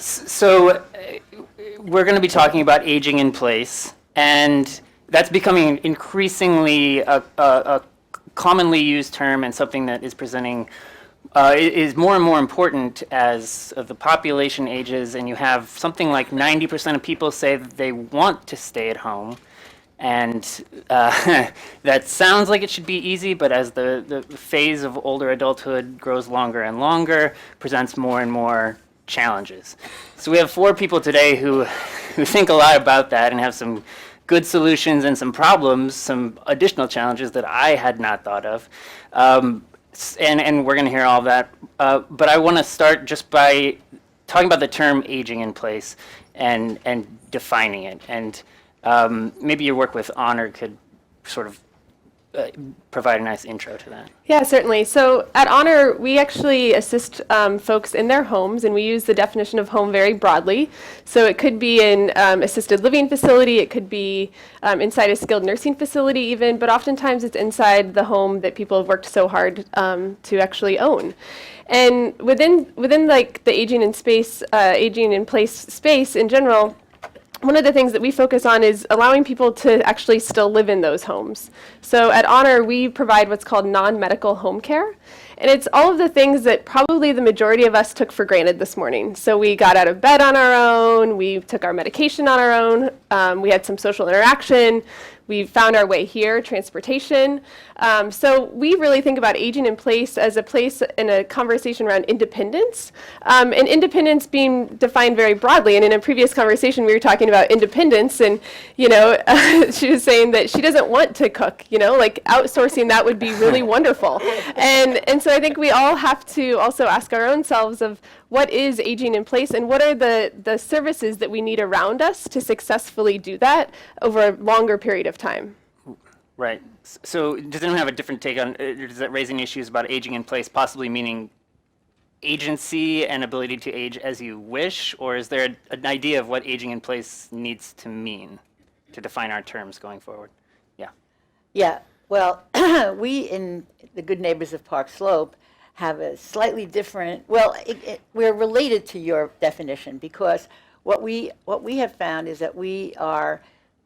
So we're going to be talking about aging in place, and that's becoming increasingly a commonly used term and something that is presenting is more and more important as the population ages, and you have something like 90% of people say that they want to stay at home. And that sounds like it should be easy, but as the phase of older adulthood grows longer and longer, presents more and more challenges. So we have four people today who think a lot about that and have some good solutions and some problems, some additional challenges that I had not thought of. And we're going to hear all of that. But I want to start just by talking about the term aging in place and defining it. And maybe your work with Honor could sort of provide a nice intro to that. Yeah, certainly. So at Honor, we actually assist folks in their homes, and we use the definition of home very broadly. So it could be an assisted living facility, it could be inside a skilled nursing facility even, but oftentimes it's inside the home that people have worked so hard to actually own. And within like the aging in place space in general, one of the things that we focus on is allowing people to actually still live in those homes. So at Honor, we provide what's called non-medical home care. And it's all of the things that probably the majority of us took for granted this morning. So we got out of bed on our own, we took our medication on our own, we had some social interaction, we found our way here, transportation. So we really think about aging in place as a place in a conversation around independence, and independence being defined very broadly. And in a previous conversation, we were talking about independence, and she was saying that she doesn't want to cook. Like outsourcing that would be really wonderful. And so I think we all have to also ask our own selves of what is aging in place and what are the services that we need around us to successfully do that over a longer period of time. Right. So does anyone have a different take on, does that raise any issues about aging in place, possibly meaning agency and ability to age as you wish, or is there an idea of what aging in place needs to mean to define our terms going forward? Yeah. Yeah. Well, we in the Good Neighbors of Park Slope have a slightly different, we're related to your definition, because what we have found is that we are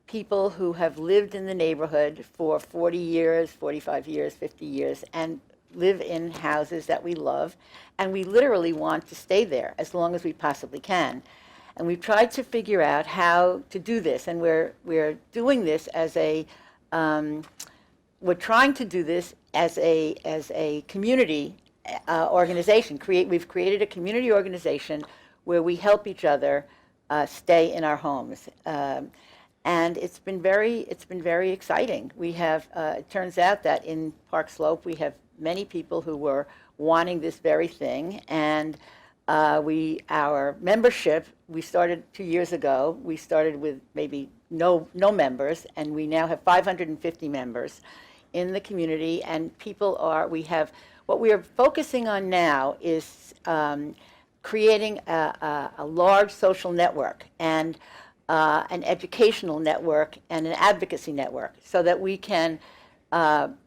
people who have lived in the neighborhood for 40 years, 45 years, 50 years, and live in houses that we love, and we literally want to stay there as long as we possibly can. And we've tried to figure out how to do this, and we're doing this as we're trying to do this as a community organization. We've created a community organization where we help each other stay in our homes. And it's been very exciting. We have, it turns out that in Park Slope, we have many people who were wanting this very thing. And our membership, we started 2 years ago. We started with maybe no members, and we now have 550 members in the community. And what we are focusing on now is creating a large social network and an educational network and an advocacy network, so that we can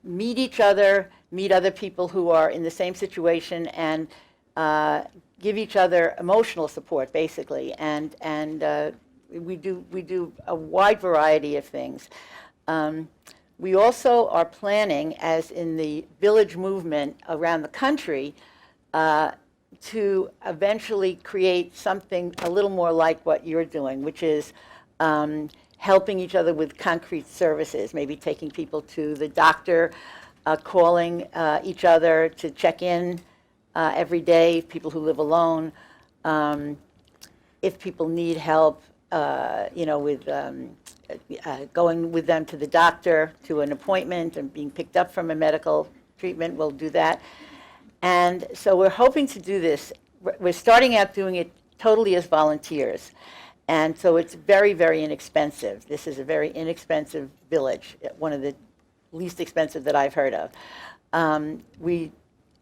meet each other, meet other people who are in the same situation, and give each other emotional support, basically. And we do a wide variety of things. We also are planning, as in the village movement around the country, to eventually create something a little more like what you're doing, which is helping each other with concrete services, maybe taking people to the doctor, calling each other to check in every day, people who live alone, if people need help, with going with them to the doctor, to an appointment, and being picked up from a medical treatment, we'll do that. And so we're hoping to do this. We're starting out doing it totally as volunteers. And so it's very, very inexpensive. This is a very inexpensive village, one of the least expensive that I've heard of.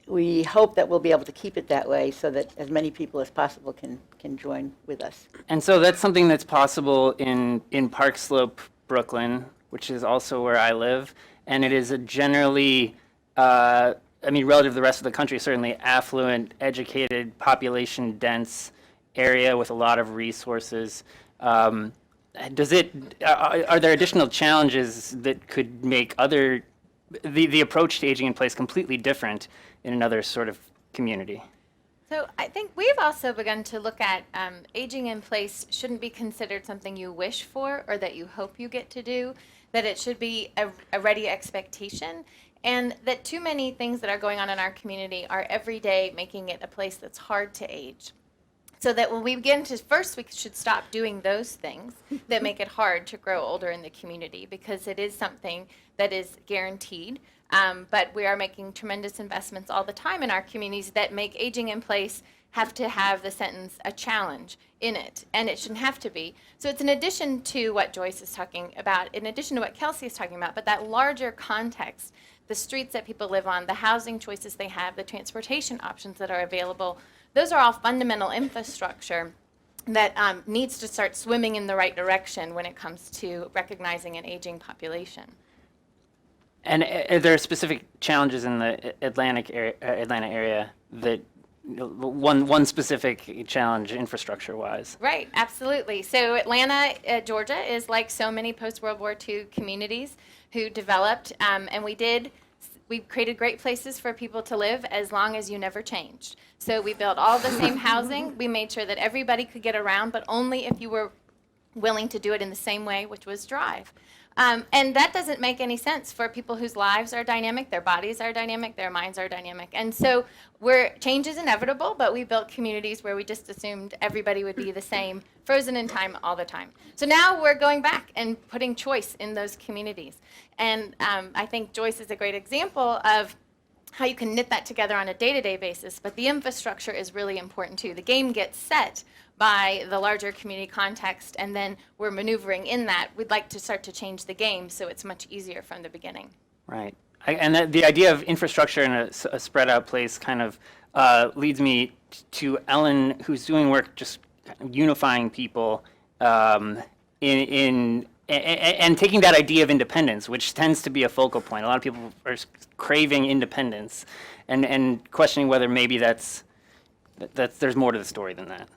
We hope that we'll be able to keep it that way, so that as many people as possible can join with us. And so that's something that's possible in Park Slope, Brooklyn, which is also where I live. And it is a generally, relative to the rest of the country, certainly affluent, educated, population dense area with a lot of resources. Are there additional challenges that could make the approach to aging in place completely different in another sort of community? So I think we've also begun to look at aging in place shouldn't be considered something you wish for or that you hope you get to do, that it should be a ready expectation, and that too many things that are going on in our community are every day making it a place that's hard to age. So that when we begin to, first we should stop doing those things that make it hard to grow older in the community, because it is something that is guaranteed. But we are making tremendous investments all the time in our communities that make aging in place have to have the sentence a challenge in it, and it shouldn't have to be. So it's in addition to what Joyce is talking about, in addition to what Kelsey is talking about, but that larger context, the streets that people live on, the housing choices they have, the transportation options that are available, those are all fundamental infrastructure that needs to start swimming in the right direction when it comes to recognizing an aging population. And are there specific challenges in the Atlanta area that one specific challenge infrastructure-wise? Right, absolutely. So Atlanta, Georgia is like so many post-World War II communities who developed, and we created great places for people to live as long as you never changed. So we built all the same housing. We made sure that everybody could get around, but only if you were willing to do it in the same way, which was drive. And that doesn't make any sense for people whose lives are dynamic, their bodies are dynamic, their minds are dynamic. And so change is inevitable, but we built communities where we just assumed everybody would be the same, frozen in time all the time. So now we're going back and putting choice in those communities. And I think Joyce is a great example of how you can knit that together on a day-to-day basis, but the infrastructure is really important too. The game gets set by the larger community context, and then we're maneuvering in that. We'd like to start to change the game so it's much easier from the beginning. Right. And the idea of infrastructure in a spread out place kind of leads me to Ellen, who's doing work just unifying people and taking that idea of independence, which tends to be a focal point. A lot of people are craving independence and questioning whether maybe there's more to the story than that.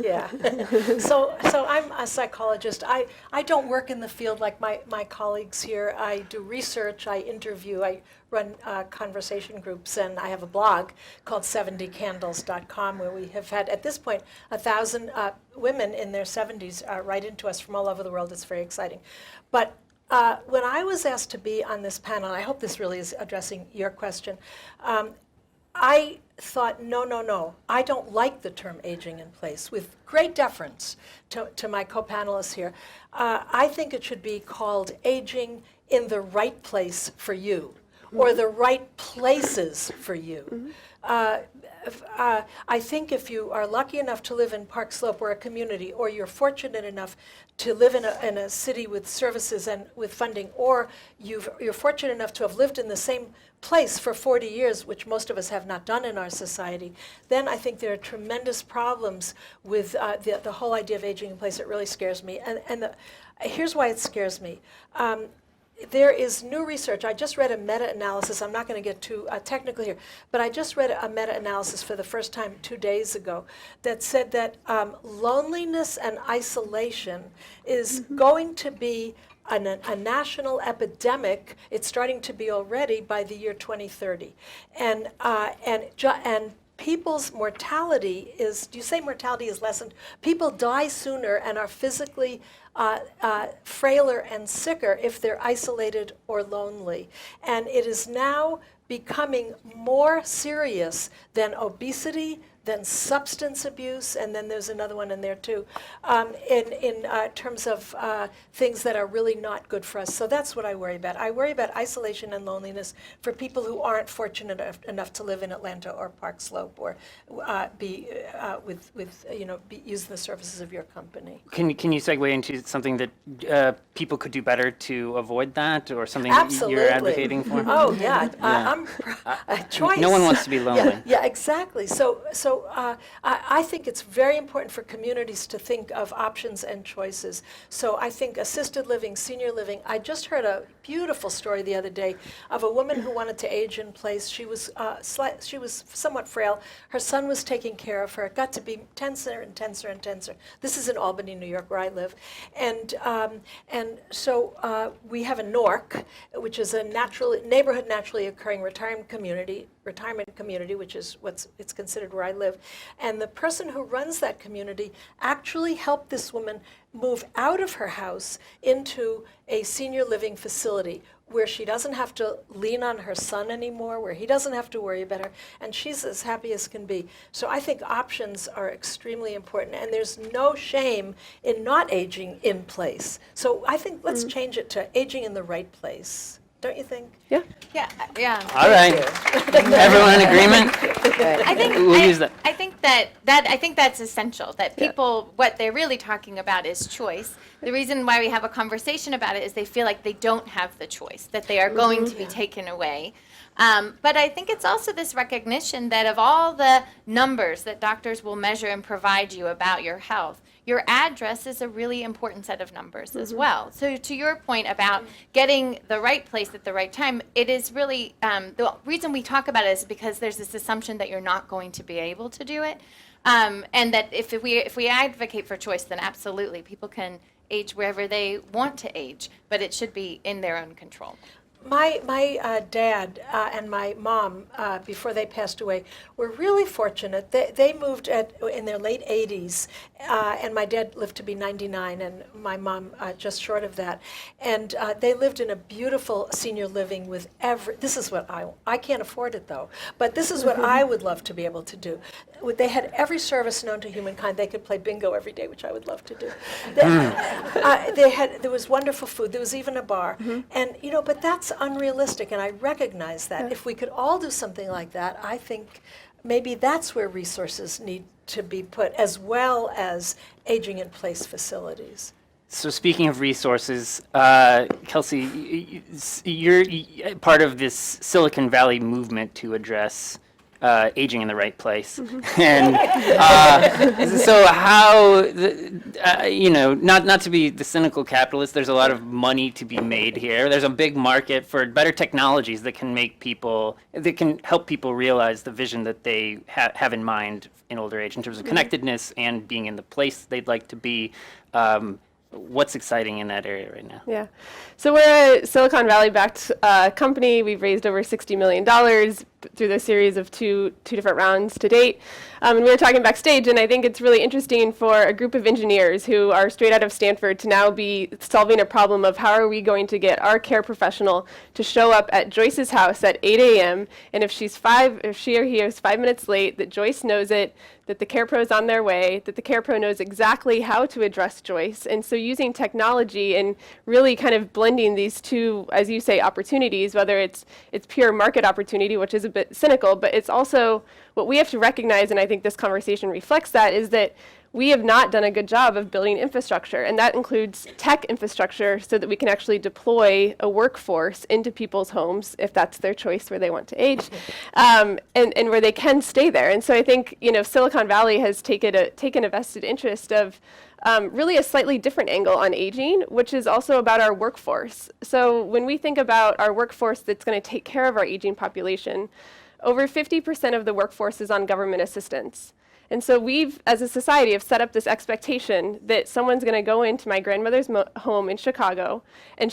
Yeah. So I'm a psychologist. I don't work in the field like my colleagues here. I do research, I interview, I run conversation groups, and I have a blog called 70candles.com where we have had, at this point, 1,000 women in their 70s write into us from all over the world. It's very exciting. But when I was asked to be on this panel, I hope this really is addressing your question, I thought, no, I don't like the term aging in place. With great deference to my co-panelists here, I think it should be called aging in the right place for you, or the right places for you. I think if you are lucky enough to live in Park Slope or a community, or you're fortunate enough to live in a city with services and with funding, or you're fortunate enough to have lived in the same place for 40 years, which most of us have not done in our society, then I think there are tremendous problems with the whole idea of aging in place. It really scares me. And here's why it scares me. There is new research. I just read a meta-analysis. I'm not going to get too technical here, but I just read a meta-analysis for the first time 2 days ago that said that loneliness and isolation is going to be a national epidemic. It's starting to be already by the year 2030, and people's mortality is. Do you say mortality is lessened? People die sooner and are physically frailer and sicker if they're isolated or lonely. And it is now becoming more serious than obesity, than substance abuse, and then there's another one in there too, in terms of things that are really not good for us. So that's what I worry about. I worry about isolation and loneliness for people who aren't fortunate enough to live in Atlanta or Park Slope or use the services of your company. Can you segue into something that people could do better to avoid that, or something Absolutely. that you're advocating for? Oh yeah, I'm Joyce. No one wants to be lonely. Yeah, exactly. So So I think it's very important for communities to think of options and choices. So I think assisted living, senior living. I just heard a beautiful story the other day of a woman who wanted to age in place. She was somewhat frail. Her son was taking care of her. It got to be tenser and tenser and tenser. This is in Albany, New York, where I live, and so we have a NORC, which is a neighborhood naturally occurring retirement community, which is it's considered where I live. And the person who runs that community actually helped this woman move out of her house into a senior living facility where she doesn't have to lean on her son anymore, where he doesn't have to worry about her, and she's as happy as can be. So I think options are extremely important, and there's no shame in not aging in place. So I think let's change it to aging in the right place. Don't you think? Yeah. Yeah, yeah. All right. Everyone in agreement? I think We'll use that. I think that's essential. That people, what they're really talking about is choice. The reason why we have a conversation about it is they feel like they don't have the choice, that they are going to be taken away. But I think it's also this recognition that of all the numbers that doctors will measure and provide you about your health, your address is a really important set of numbers as well. So to your point about getting the right place at the right time, it is really, the reason we talk about it is because there's this assumption that you're not going to be able to do it. And that if we advocate for choice, then absolutely, people can age wherever they want to age, but it should be in their own control. My dad and my mom, before they passed away, were really fortunate. They moved in their late 80s, and my dad lived to be 99, and my mom just short of that. And they lived in a beautiful senior living with this is what I can't afford it though, but this is what I would love to be able to do. They had every service known to humankind. They could play bingo every day, which I would love to do. There was wonderful food. There was even a bar. And, but that's unrealistic, and I recognize that. If we could all do something like that, I think maybe that's where resources need to be put, as well as aging in place facilities. So speaking of resources, Kelsey, you're part of this Silicon Valley movement to address aging in the right place. And so how, not to be the cynical capitalist, there's a lot of money to be made here. There's a big market for better technologies that can help people realize the vision that they have in mind in older age in terms of connectedness and being in the place they'd like to be. What's exciting in that area right now? Yeah. So we're a Silicon Valley-backed company. We've raised over $60 million through the series of two different rounds to date. And we were talking backstage, and I think it's really interesting for a group of engineers who are straight out of Stanford to now be solving a problem of how are we going to get our care professional to show up at Joyce's house at 8 a.m. and if she or he is 5 minutes late, that Joyce knows it, that the care pro is on their way, that the care pro knows exactly how to address Joyce. And so using technology and really kind of blending these two, as you say, opportunities, whether it's pure market opportunity, which is a bit cynical, but it's also what we have to recognize, and I think this conversation reflects that, is that we have not done a good job of building infrastructure, and that includes tech infrastructure so that we can actually deploy a workforce into people's homes, if that's their choice where they want to age, and where they can stay there. And so I think Silicon Valley has taken a vested interest of really a slightly different angle on aging, which is also about our workforce. So when we think about our workforce that's going to take care of our aging population, over 50% of the workforce is on government assistance. And so we've, as a society, have set up this expectation that someone's going to go into my grandmother's home in Chicago, and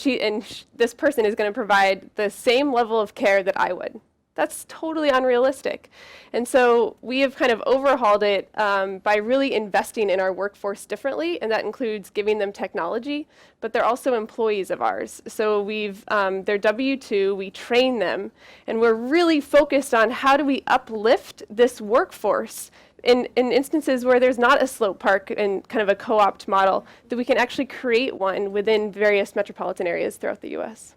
this person is going to provide the same level of care that I would. That's totally unrealistic. And so we have kind of overhauled it by really investing in our workforce differently, and that includes giving them technology, but they're also employees of ours. So they're W-2, we train them, and we're really focused on how do we uplift this workforce in instances where there's not a slope park and kind of a co-opt model, that we can actually create one within various metropolitan areas throughout the U.S.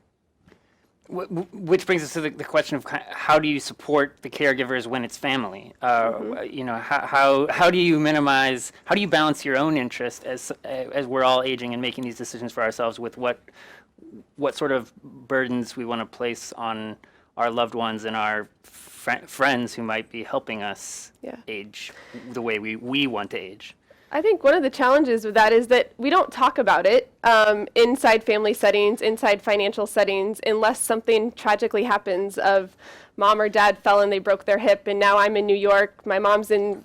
Which brings us to the question of how do you support the caregivers when it's family? How do you balance your own interest as we're all aging and making these decisions for ourselves with what sort of burdens we want to place on our loved ones and our friends who might be helping us Yeah. age the way we want to age. I think one of the challenges with that is that we don't talk about it inside family settings, inside financial settings, unless something tragically happens of mom or dad fell and they broke their hip, and now I'm in New York, my mom's in,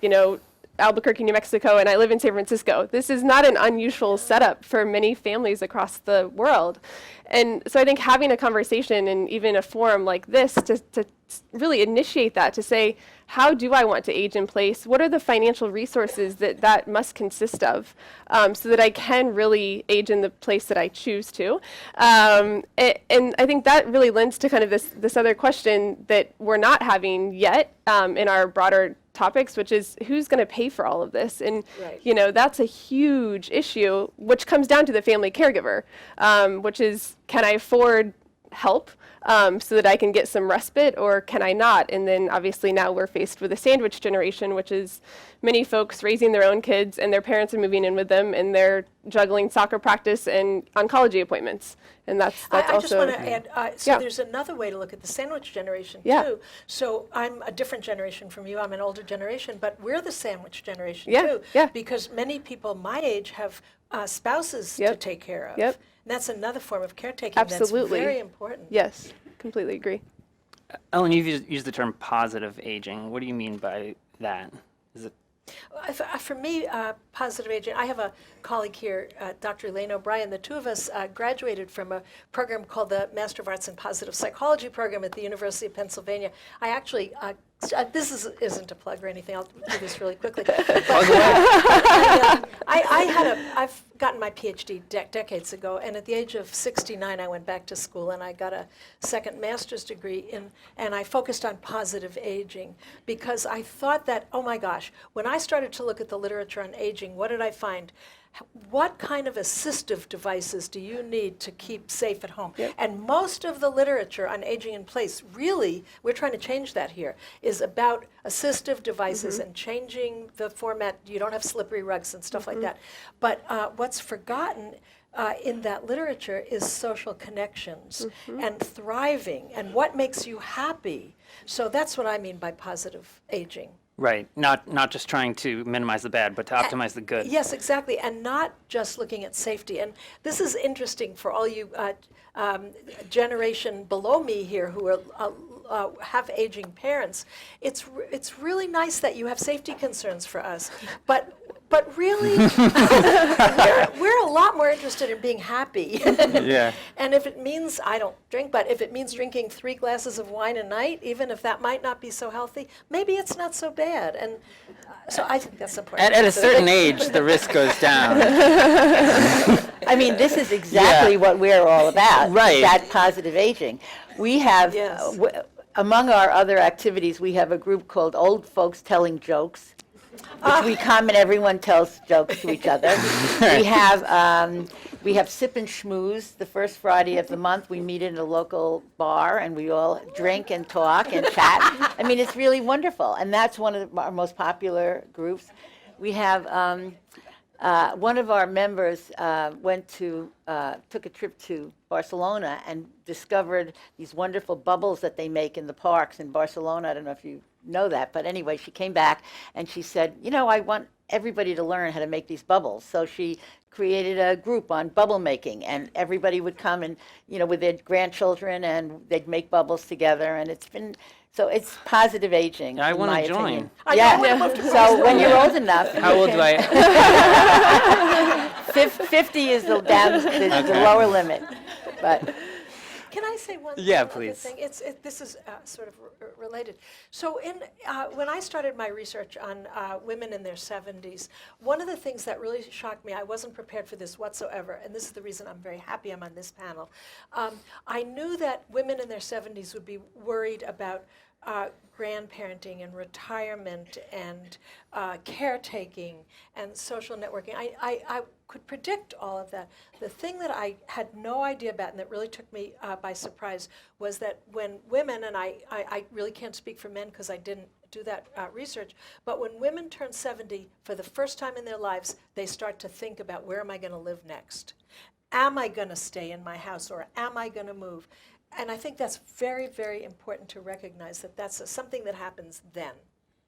Albuquerque, New Mexico, and I live in San Francisco. This is not an unusual setup for many families across the world. And so I think having a conversation and even a forum like this to really initiate that, to say, how do I want to age in place? What are the financial resources that must consist of, so that I can really age in the place that I choose to? And I think that really lends to kind of this other question that we're not having yet in our broader topics, which is who's going to pay for all of this? And, Right. That's a huge issue, which comes down to the family caregiver, which is, can I afford help so that I can get some respite, or can I not? And then obviously now we're faced with a sandwich generation, which is many folks raising their own kids and their parents are moving in with them and they're juggling soccer practice and oncology appointments. And that's I also... just want to add, so Yeah. there's another way to look at the sandwich generation, Yeah. too. So I'm a different generation from you. I'm an older generation, but we're the sandwich generation, Yeah, too. yeah. Because many people my age have spouses to Yep. take care of. Yep. And that's another form of caretaking Absolutely. that's very important. Yes, completely agree. Ellen, you've used the term positive aging. What do you mean by that? Is it For me, positive aging, I have a colleague here, Dr. Elaine O'Brien. The two of us graduated from a program called the Master of Arts in Positive Psychology program at the University of Pennsylvania. I actually, isn't a plug or anything, I'll do this really quickly. I've gotten my PhD decades ago, and at the age of 69, I went back to school and I got a second master's degree and I focused on positive aging because I thought that, oh my gosh, when I started to look at the literature on aging, what did I find? What kind of assistive devices do you need to keep safe at home? Yep. And most of the literature on aging in place, really, we're trying to change that here, is about assistive devices and changing the format. You don't have slippery rugs and stuff like that. But what's forgotten in that literature is social connections and thriving and what makes you happy. So that's what I mean by positive aging. right? Not just trying to minimize the bad, but to optimize the good. Yes, exactly, and not just looking at safety. And this is interesting for all you generation below me here who are have aging parents. It's really nice that you have safety concerns for us, but really, we're a lot more interested in being happy. Yeah. And if it means, I don't drink, but if it means drinking 3 glasses of wine a night, even if that might not be so healthy, maybe it's not so bad. And so I think that's important. At a certain age, the risk goes down. I mean, this is exactly what we're all about. Right. That positive aging. We have, Yes. among our other activities, we have a group called Old Folks Telling Jokes, which we come and everyone tells jokes to each other. We have Sip and Schmooze the first Friday of the month. We meet in a local bar and we all drink and talk and chat. I mean, it's really wonderful, and that's one of our most popular groups. We have one of our members took a trip to Barcelona and discovered these wonderful bubbles that they make in the parks in Barcelona. I don't know if you know that, but anyway, she came back and she said, I want everybody to learn how to make these bubbles. So she created a group on bubble making, and everybody would come and, with their grandchildren, and they'd make bubbles together, and it's positive aging. I in wanna my join. opinion. I Yeah. know, I love to So when you're old enough, How old do I? 50 is the lower limit, but. Can I say one Yeah, other please. thing? This is sort of related. So when I started my research on women in their 70s, one of the things that really shocked me, I wasn't prepared for this whatsoever, and this is the reason I'm very happy I'm on this panel. I knew that women in their 70s would be worried about grandparenting and retirement and caretaking and social networking. I could predict all of that. The thing that I had no idea about and that really took me by surprise was that when women, and I really can't speak for men because I didn't do that research, but when women turn 70, for the first time in their lives, they start to think about, where am I going to live next? Am I going to stay in my house or am I going to move? And I think that's very, very important to recognize that that's something that happens then.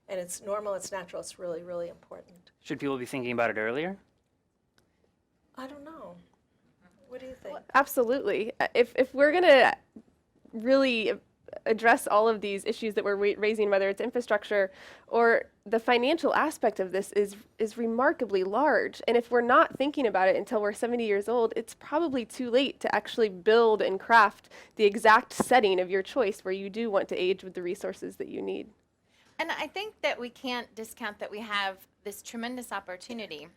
And it's normal, it's natural, it's really, really important. Should people be thinking about it earlier? I don't know. What do you think? Absolutely. If we're going to really address all of these issues that we're raising, whether it's infrastructure or the financial aspect of this is remarkably large. And if we're not thinking about it until we're 70 years old, it's probably too late to actually build and craft the exact setting of your choice where you do want to age with the resources that you need. And I think that we can't discount that we have this tremendous opportunity,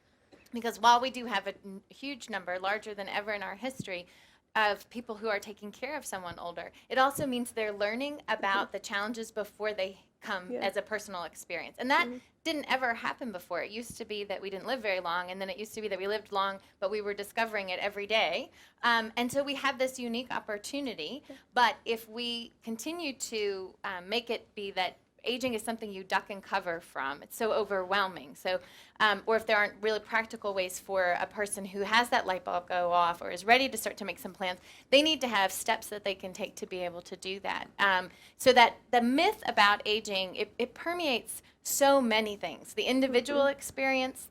because while we do have a huge number, larger than ever in our history, of people who are taking care of someone older, it also means they're learning about the challenges before they come as a personal experience. And that didn't ever happen before. It used to be that we didn't live very long, and then it used to be that we lived long, but we were discovering it every day. And so we have this unique opportunity. But if we continue to make it be that aging is something you duck and cover from, it's so overwhelming. So, or if there aren't really practical ways for a person who has that light bulb go off or is ready to start to make some plans, they need to have steps that they can take to be able to do that. So that the myth about aging, it permeates so many things. The individual experience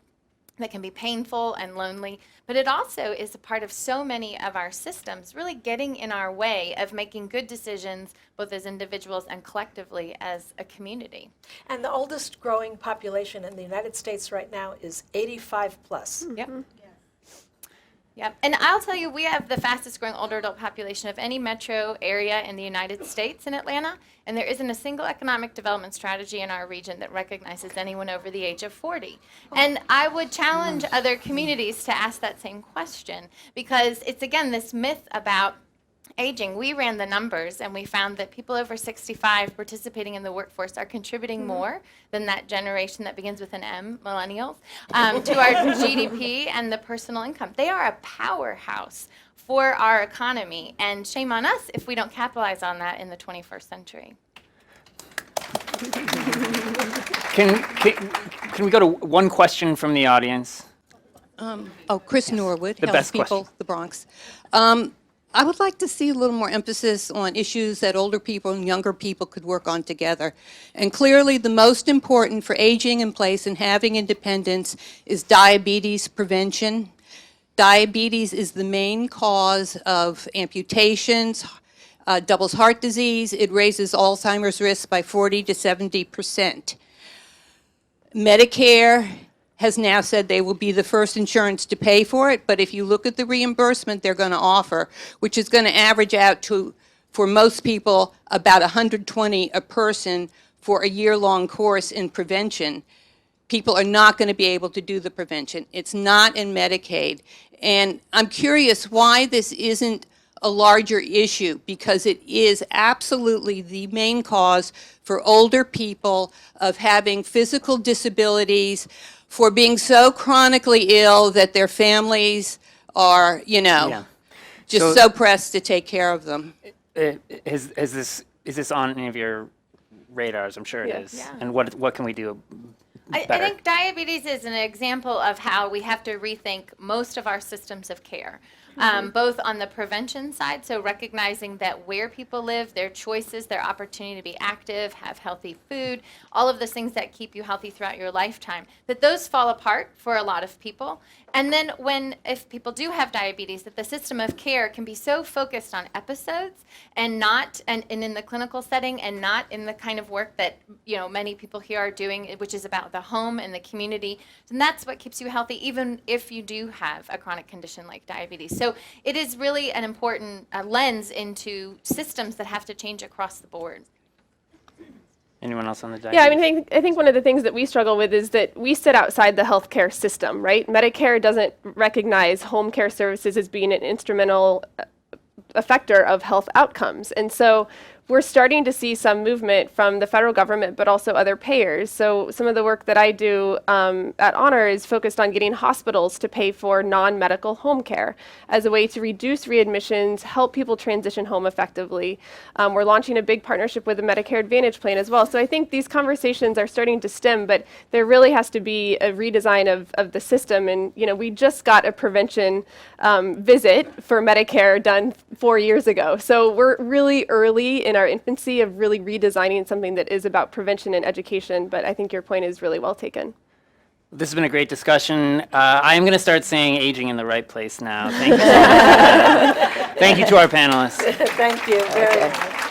that can be painful and lonely, but it also is a part of so many of our systems really getting in our way of making good decisions, both as individuals and collectively as a community. And the oldest growing population in the United States right now is 85 plus. Yep. Yep. And I'll tell you, we have the fastest growing older adult population of any metro area in the United States in Atlanta, and there isn't a single economic development strategy in our region that recognizes anyone over the age of 40. And I would challenge other communities to ask that same question, because it's, again, this myth about aging. We ran the numbers, and we found that people over 65 participating in the workforce are contributing more than that generation that begins with an M, millennials, to our GDP and the personal income. They are a powerhouse for our economy, and shame on us if we don't capitalize on that in the 21st century. Can we go to one question from the audience? Chris Norwood, The Healthy best People, question. the Bronx. I would like to see a little more emphasis on issues that older people and younger people could work on together. And clearly, the most important for aging in place and having independence is diabetes prevention. Diabetes is the main cause of amputations, doubles heart disease. It raises Alzheimer's risk by 40 to 70%. Medicare has now said they will be the first insurance to pay for it, but if you look at the reimbursement they're going to offer, which is going to average out to, for most people, about $120 a person for a year-long course in prevention, people are not going to be able to do the prevention. It's not in Medicaid. And I'm curious why this isn't a larger issue, because it is absolutely the main cause for older people of having physical disabilities, for being so chronically ill that their families are, just so pressed to take care of them. Is this on any of your radars? I'm sure it is. Yeah. And what can we do I better? think diabetes is an example of how we have to rethink most of our systems of care, both on the prevention side, so recognizing that where people live, their choices, their opportunity to be active, have healthy food, all of those things that keep you healthy throughout your lifetime, that those fall apart for a lot of people. And then if people do have diabetes, that the system of care can be so focused on episodes and not, and in the clinical setting, and not in the kind of work that, many people here are doing, which is about the home and the community. And that's what keeps you healthy, even if you do have a chronic condition like diabetes. So it is really an important lens into systems that have to change across the board. Anyone else on the diabetes? Yeah, I think one of the things that we struggle with is that we sit outside the healthcare system, right? Medicare doesn't recognize home care services as being an instrumental effector of health outcomes. And so we're starting to see some movement from the federal government, but also other payers. So some of the work that I do at Honor is focused on getting hospitals to pay for non-medical home care as a way to reduce readmissions, help people transition home effectively. We're launching a big partnership with the Medicare Advantage plan as well. So I think these conversations are starting to stem, but there really has to be a redesign of the system. And we just got a prevention visit for Medicare done 4 years ago. So we're really early in our infancy of really redesigning something that is about prevention and education, but I think your point is really well taken. This has been a great discussion. I am going to start saying aging in the right place now. Thank you so much. Thank you to our panelists. Thank you very much.